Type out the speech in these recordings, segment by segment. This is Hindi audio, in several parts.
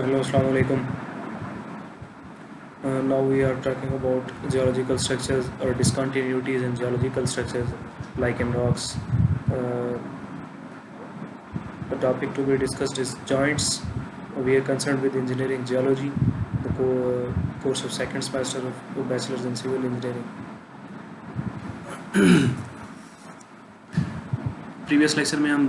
Hello, Assalamu alaikum. Now we are talking about geological structures or discontinuities in geological structures like in rocks. Uh, the topic to be discussed is joints. We are concerned with engineering geology, the course of second semester of bachelor's in civil engineering. Previous lecture में हम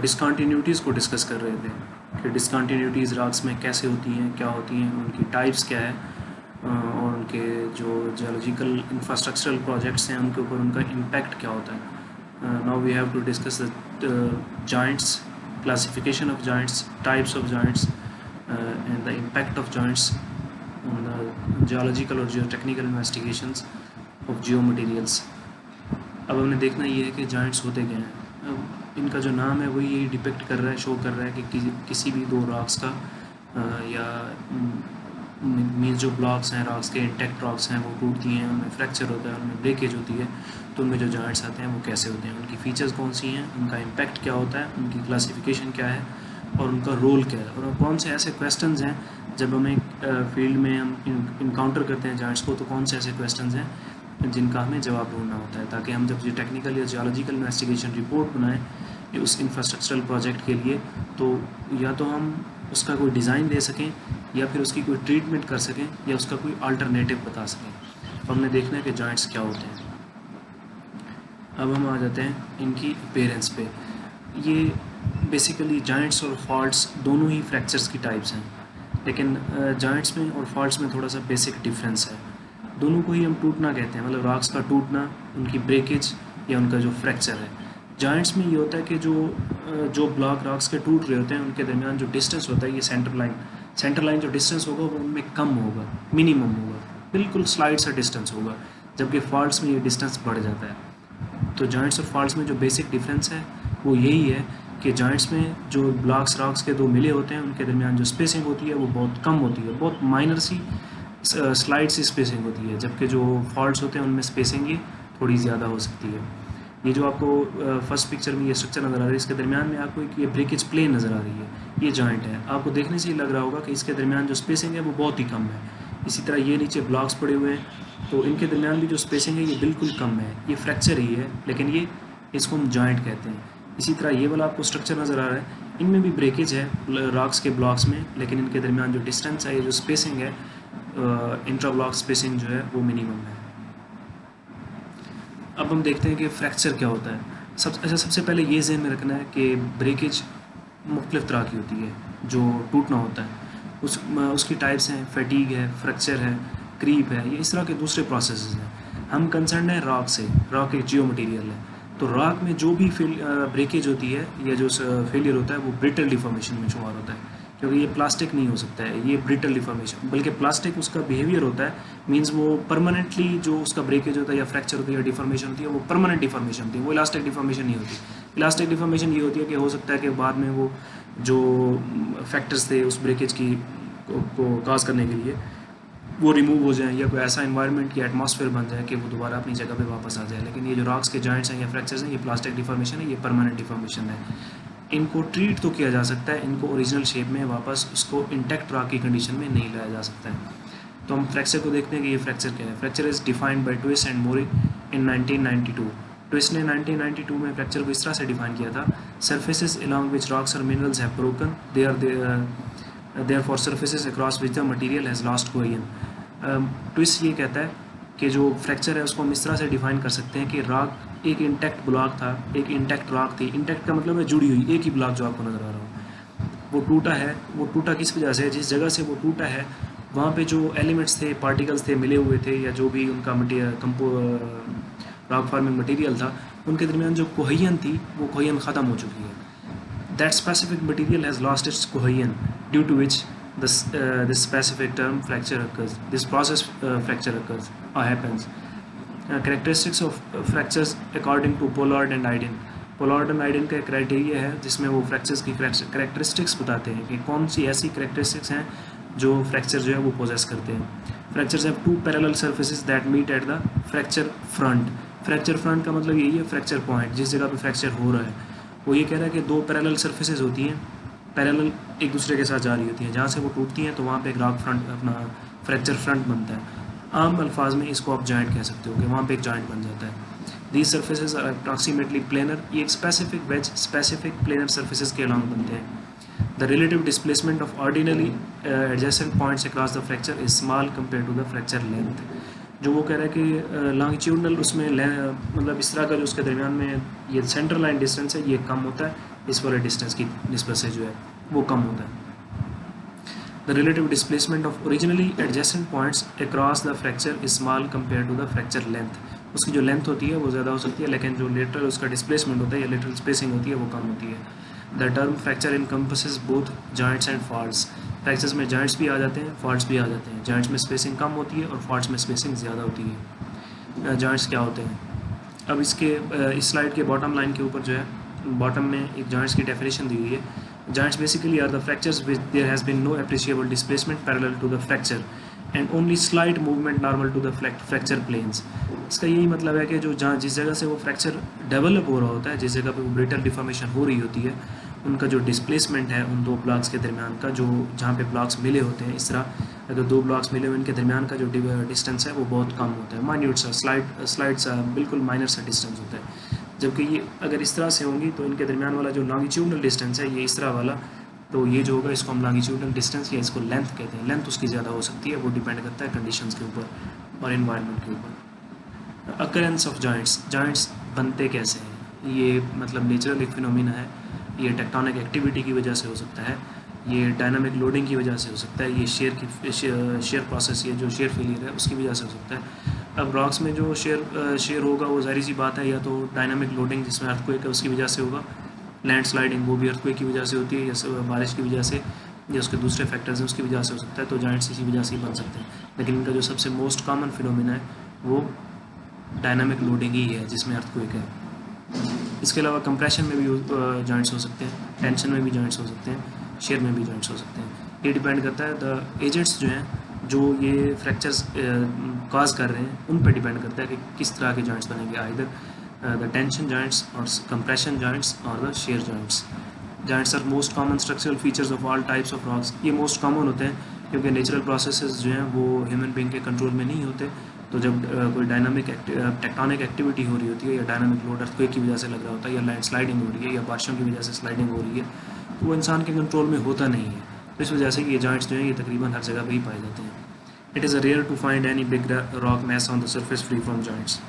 डिसकंटिन्यूटीज़ को डिस्कस कर रहे थे कि डिसकंटिन्यूटीज़ रॉक्स में कैसे होती हैं, क्या होती हैं, उनकी टाइप्स क्या है और उनके जो जियोलॉजिकल इंफ्रास्ट्रक्चरल प्रोजेक्ट्स हैं उनके ऊपर उनका इम्पैक्ट क्या होता है. Now we have to discuss the joints, classification of joints, types of joints and the impact of joints on the geological और geotechnical investigations of geo materials. अब हमने देखना ये है कि जॉइंट्स होते क्या हैं. अब इनका जो नाम है वही यही डिपेक्ट कर रहा है, शो कर रहा है कि किसी भी दो रॉक्स का या मीन्स जो ब्लॉक्स हैं रॉक्स के, इंटेक्ट रॉक्स हैं, वो टूटती हैं, उनमें फ्रैक्चर होता है, उनमें ब्रेकेज होती है, तो उनमें जो जॉइंट्स आते हैं वो कैसे होते हैं, उनकी फ़ीचर्स कौन सी हैं, उनका इम्पैक्ट क्या होता है, उनकी क्लासिफिकेशन क्या है और उनका रोल क्या है, और कौन से ऐसे क्वेश्चंस हैं जब हमें फील्ड में हम इनकाउंटर करते हैं जॉइंट्स को, तो कौन से ऐसे क्वेश्चंस हैं जिनका हमें जवाब ढूंढना होता है, ताकि हम जब जो टेक्निकल या जियोलॉजिकल इन्वेस्टिगेशन रिपोर्ट बनाएं उस इंफ्रास्ट्रक्चरल प्रोजेक्ट के लिए, तो या तो हम उसका कोई डिज़ाइन दे सकें या फिर उसकी कोई ट्रीटमेंट कर सकें या उसका कोई अल्टरनेटिव बता सकें. तो हमने देखना है कि जॉइंट्स क्या होते हैं. अब हम आ जाते हैं इनकी अपीयरेंस पे. ये बेसिकली जॉइंट्स और फॉल्ट्स दोनों ही फ्रैक्चर्स की टाइप्स हैं, लेकिन जॉइंट्स में और फॉल्ट्स में थोड़ा सा बेसिक डिफरेंस है. दोनों को ही हम टूटना कहते हैं, मतलब रॉक्स का टूटना, उनकी ब्रेकेज या उनका जो फ्रैक्चर है. जॉइंट्स में ये होता है कि जो ब्लॉक रॉक्स के टूट रहे होते हैं उनके दरमियान जो डिस्टेंस होता है, ये सेंटर लाइन जो डिस्टेंस होगा वो उनमें कम होगा, मिनिमम होगा, बिल्कुल स्लाइड सा डिस्टेंस होगा, जबकि फॉल्ट्स में ये डिस्टेंस बढ़ जाता है. तो जॉइंट्स और फॉल्ट्स में जो बेसिक डिफरेंस है वो यही है कि जॉइंट्स में जो ब्लॉक्स रॉक्स के दो मिले होते हैं उनके दरमियान जो स्पेसिंग होती है वो बहुत कम होती है, बहुत माइनर सी स्लाइड सी स्पेसिंग होती है, जबकि जो फॉल्ट्स होते हैं उनमें स्पेसिंग ये थोड़ी ज़्यादा हो सकती है. ये जो आपको फर्स्ट पिक्चर में ये स्ट्रक्चर नज़र आ रहा है, इसके दरमियान में आपको एक ये ब्रेकेज प्लेन नज़र आ रही है, ये जॉइंट है. आपको देखने से ही लग रहा होगा कि इसके दरमियान जो स्पेसिंग है वो बहुत ही कम है. इसी तरह ये नीचे ब्लॉक्स पड़े हुए हैं, तो इनके दरमियान भी जो स्पेसिंग है ये बिल्कुल कम है, ये फ्रैक्चर ही है, लेकिन ये इसको हम जॉइंट कहते हैं. इसी तरह ये वाला आपको स्ट्रक्चर नज़र आ रहा है, इनमें भी ब्रेकेज है रॉक्स के ब्लॉक्स में, लेकिन इनके दरमियान जो डिस्टेंस है, ये जो स्पेसिंग है, इंट्रा ब्लॉक स्पेसिंग जो है वो मिनिमम है. अब हम देखते हैं कि फ्रैक्चर क्या होता है. सबसे पहले ये ज़हन में रखना है कि ब्रेकेज मुख्तलिफ़ तरह की होती है, जो टूटना होता है उसकी टाइप्स हैं, फैटीग है, फ्रैक्चर है, क्रीप है, ये इस तरह के दूसरे प्रोसेसेस हैं. हम कंसर्न है रॉक से, रॉक एक जियो मटीरियल है, तो रॉक में जो भी ब्रेकेज होती है या जो फेलियर होता है वो ब्रिटल डिफॉर्मेशन में शुमार होता है, क्योंकि ये प्लास्टिक नहीं हो सकता है, ये ब्रिटल डिफॉर्मेशन, बल्कि प्लास्टिक उसका बिहेवियर होता है, मींस वो परमानेंटली जो उसका ब्रेकेज होता है या फ्रैक्चर होती है या डिफॉर्मेशन होती है वो परमानेंट डिफॉर्मेशन होती है, वो इलास्टिक डिफॉर्मेशन नहीं होती. इलास्टिक डिफॉर्मेशन ये होती है कि हो सकता है कि बाद में वो जो फैक्टर्स थे उस ब्रेकेज की को काज करने के लिए वो रिमूव हो जाए, या कोई ऐसा इन्वायरमेंट या एटमॉस्फेयर बन जाए कि वो दोबारा अपनी जगह पे वापस आ जाए. लेकिन ये जो रॉक्स के जॉइंट्स हैं या फ्रैक्चर्स हैं, ये प्लास्टिक डिफॉर्मेशन है, ये परमानेंट डिफॉर्मेशन है. इनको ट्रीट तो किया जा सकता है, इनको ओरिजिनल शेप में वापस उसको इंटैक्ट रॉक की कंडीशन में नहीं लाया जा सकता है. तो हम फ्रैक्चर को देखते हैं कि ये फ्रैक्चर क्या है. Fracture is defined by twist and more in 1992. Twist ने 1992 में फ्रैक्चर को इस तरह से डिफाइन किया था: सर्फेसिस अलॉन्ग विच रॉक्स और minerals have broken, there for surfaces across which the material has lost cohesion. Twist ये कहता है कि जो फ्रैक्चर है उसको हम इस तरह से डिफाइन कर सकते हैं कि रॉक एक इंटैक्ट ब्लॉक था, एक इंटैक्ट रॉक थी. इंटैक्ट का मतलब है जुड़ी हुई, एक ही ब्लॉक जो आपको नज़र आ रहा हो, वो टूटा है. वो टूटा किस वजह से? जिस जगह से वो टूटा है वहाँ पे जो एलिमेंट्स थे, पार्टिकल्स थे, मिले हुए थे, या जो भी उनका रॉक फॉर्मिंग मटेरियल था, उनके दरमियान जो कोहेजन थी वो कोहेजन ख़त्म हो चुकी है. That specific material has lost its cohesion, due to which this specific term fracture occurs. This process fracture occurs or happens. Characteristics of fractures according to Pollard and Iden. Pollard and Iden का क्राइटेरिया है जिसमें वो फ्रैक्चर्स की करेक्टरिस्टिक्स बताते हैं कि कौन सी ऐसी करेक्टरिस्टिक्स हैं जो फ्रैक्चर जो है वो पोजेस करते हैं. Fractures have two parallel surfaces that meet at the fracture front. Fracture front का मतलब यही है फ्रैक्चर पॉइंट, जिस जगह पे फ्रैक्चर हो रहा है. वो ये कह रहा है कि दो पैरेलल सर्फेसिस होती हैं पैरेलल एक दूसरे के साथ जा रही होती हैं, जहाँ से वो टूटती हैं तो वहाँ पे एक रॉक फ्रंट अपना फ्रैक्चर फ्रंट बनता है। आम अल्फाज में इसको आप जॉइंट कह सकते हो कि वहाँ पे एक जॉइंट बन जाता है। These surfaces are approximately planar, ये एक specific ways specific planar surfaces के अलॉन्ग बनते हैं। The relative displacement of ordinary adjacent points across the fracture is small compare to the fracture length. जो वो कह रहा है कि लॉन्गिट्यूडनल उसमें मतलब इस तरह का जो उसके दरमियान में ये सेंटर लाइन डिस्टेंस है ये कम होता है, इस वाले डिस्टेंस की निस्बत से जो है वो कम होता है। The relative displacement of originally adjacent points across the fracture is small compare to the fracture length. उसकी जो लेंथ होती है वो ज़्यादा हो सकती है, लेकिन जो लेटरल उसका डिस्प्लेसमेंट होता है या लेटरल स्पेसिंग होती है वो कम होती है। The term fracture encompasses both joints and faults. Fractures में जॉइंट्स भी आ जाते हैं, फॉल्ट्स भी आ जाते हैं। जॉइंट्स में स्पेसिंग कम होती है और फॉल्ट्स में स्पेसिंग ज़्यादा होती है। जॉइंट्स क्या होते हैं? अब इस स्लाइड के बॉटम लाइन के ऊपर जो है बॉटम में एक जॉइंट्स की डेफिनेशन दी हुई है। Joints basically are the fractures which there has been no appreciable displacement parallel to the fracture and only slight movement normal to the fracture planes. इसका यही मतलब है कि जो जहाँ जिस जगह से वो फ्रैक्चर डेवलप हो रहा होता है, जिस जगह पे वो ब्रिटल डिफॉर्मेशन हो रही होती है, उनका जो डिस्प्लेसमेंट है उन दो ब्लॉक्स के दरमियान का, जो जहाँ पे ब्लॉक्स मिले होते हैं, इस तरह अगर दो ब्लॉक्स मिले हुए इनके दरमियान का जो डिस्टेंस है वो बहुत कम होता है, माइन्यूट सा स्लाइड सा बिल्कुल माइनर सा डिस्टेंस होता है। जबकि ये अगर इस तरह से होंगी तो इनके दरमियान वाला जो लॉन्गिट्यूडनल डिस्टेंस है ये इस तरह वाला, तो ये जो होगा इसको हम लॉन्गिट्यूडनल डिस्टेंस या इसको लेंथ कहते हैं। लेंथ उसकी ज़्यादा हो सकती है, वो डिपेंड करता है कंडीशंस के ऊपर और इन्वायरमेंट के ऊपर। अकरेंस ऑफ जॉइंट्स बनते कैसे हैं? ये मतलब नेचुरल एक फिनोमिना है। ये टेक्टोनिक एक्टिविटी की वजह से हो सकता है, ये डायनामिक लोडिंग की वजह से हो सकता है, ये शेयर प्रोसेस, ये जो शेयर फेलियर है उसकी वजह से हो सकता है। अब रॉक्स में जो शेयर होगा वो ज़ाहिर सी बात है, या तो डायनामिक लोडिंग जिसमें अर्थक्वेक है उसकी वजह से होगा, लैंड स्लाइडिंग वो भी अर्थक्वेक की वजह से होती है, या बारिश की वजह से, या उसके दूसरे फैक्टर्स हैं उसकी वजह से हो सकता है। तो जॉइंट्स इसी वजह से ही बन सकते हैं। लेकिन इनका जो सबसे मोस्ट कॉमन फिनोमिना है वो डायनामिक लोडिंग ही है जिसमें अर्थक्वेक है। इसके अलावा कंप्रेशन में भी जॉइंट्स हो सकते हैं, टेंशन में भी जॉइंट्स हो सकते हैं, शेयर में भी जॉइंट्स हो सकते हैं। ये डिपेंड करता है द एजेंट्स जो हैं जो ये फ्रैक्चर्स काज कर रहे हैं उन पर डिपेंड करता है कि किस तरह के जॉइंट्स बनेंगे, आइदर द टेंशन जॉइंट्स और कंप्रेशन जॉइंट्स और the shear joints. Joints are most common structural features of all types of rocks. ये मोस्ट कॉमन होते हैं क्योंकि नेचुरल प्रोसेसेस जो हैं वो ह्यूमन बीइंग के कंट्रोल में नहीं होते। तो जब कोई डायनामिक टेक्टोनिक एक्टिविटी हो रही होती है, या डायनामिक लोड अर्थक्वेक की वजह से लग रहा होता है, या लैंड स्लाइडिंग हो रही है, या बारिशों की वजह से स्लाइडिंग हो रही है, तो वो इंसान के कंट्रोल में होता नहीं है। तो इस वजह से ये जॉइंट्स जो हैं ये तकरीबन हर जगह पे ही पाए जाते हैं। It is a rare to find any big rock mass on the surface free from joints.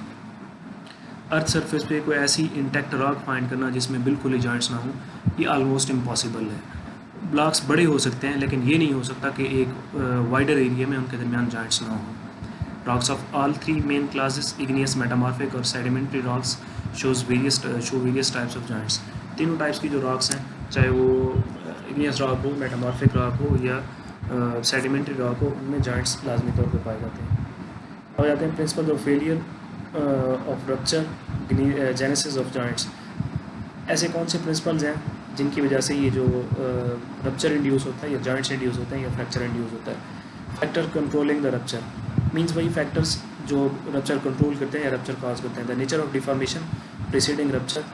Earth surface पे कोई ऐसी इंटैक्ट रॉक फाइंड करना जिसमें बिल्कुल ही जॉइंट्स ना हो, ये ऑलमोस्ट इम्पॉसिबल है। ब्लॉक्स बड़े हो सकते हैं लेकिन ये नहीं हो सकता कि एक वाइडर एरिया में उनके दरमियान जॉइंट्स ना हो। Rocks of all three main classes, igneous, metamorphic और sedimentary rocks, show various types of joints. तीनों टाइप्स की जो रॉक्स हैं, चाहे वो इग्नियस रॉक हो, मेटामॉर्फिक रॉक हो या सेडिमेंट्री रॉक हो, उनमें जॉइंट्स लाजमी तौर पर पाए जाते हैं। अब जाते हैं principle of failure of rupture, genesis of joints. ऐसे कौन से प्रिंसिपल्स हैं जिनकी वजह से ये जो रप्चर इंड्यूस होता है या जॉइंट्स इंड्यूस होते हैं या फ्रैक्चर इंड्यूस होता है? Factor controlling the rupture means वही फैक्टर्स जो रप्चर कंट्रोल करते हैं या रप्चर कॉज करते हैं। The nature of deformation preceding rupture,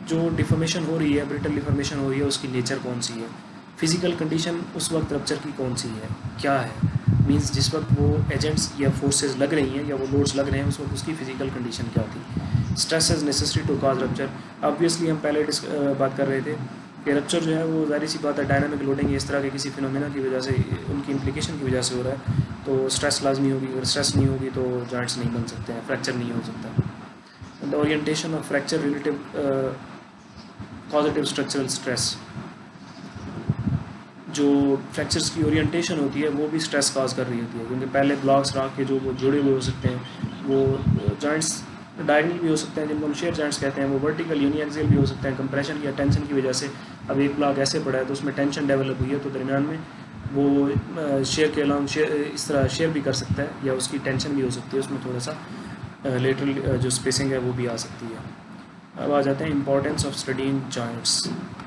जो डिफॉर्मेशन हो रही है, ब्रिटल डिफॉर्मेशन हो रही है, उसकी नेचर कौन सी है? फिजिकल कंडीशन उस वक्त रप्चर की कौन सी है, क्या है? मीन्स जिस वक्त वो एजेंट्स या फोर्सेस लग रही हैं या वो लोड्स लग रहे हैं उस वक्त उसकी फिजिकल कंडीशन क्या थी? Stress is necessary to cause rupture. Obviously हम पहले बात कर रहे थे कि रप्चर जो है वो ज़ाहिर सी बात है डायनामिक लोडिंग इस तरह के किसी फिनोमेना की वजह से, उनकी इम्प्लीकेशन की वजह से हो रहा है। तो स्ट्रेस लाजमी होगी, अगर स्ट्रेस नहीं होगी तो जॉइंट्स नहीं बन सकते हैं, फ्रैक्चर नहीं हो सकता। The orientation of fracture relative positive structural stress, जो फ्रैक्चर्स की ओरिएंटेशन होती है वो भी स्ट्रेस कॉज कर रही होती है, क्योंकि पहले ब्लॉक्स रॉक के जो वो जुड़े हुए हो सकते हैं, वो जॉइंट्स डायगोनल भी हो सकते हैं जिनको हम शेयर जॉइंट्स कहते हैं, वो वर्टिकल यूनिएक्सियल भी हो सकते हैं। कंप्रेशन या टेंशन की वजह से अब एक ब्लॉक ऐसे पड़ा है तो उसमें टेंशन डेवलप हुई है, तो दरमियान में वो शेयर के अलॉन्ग इस तरह शेयर भी कर सकता है, या उसकी टेंशन भी हो सकती है, उसमें थोड़ा सा लेटरल जो स्पेसिंग है वो भी आ सकती है। अब आ जाते हैं इंपॉर्टेंस ऑफ स्टडीइंग जॉइंट्स।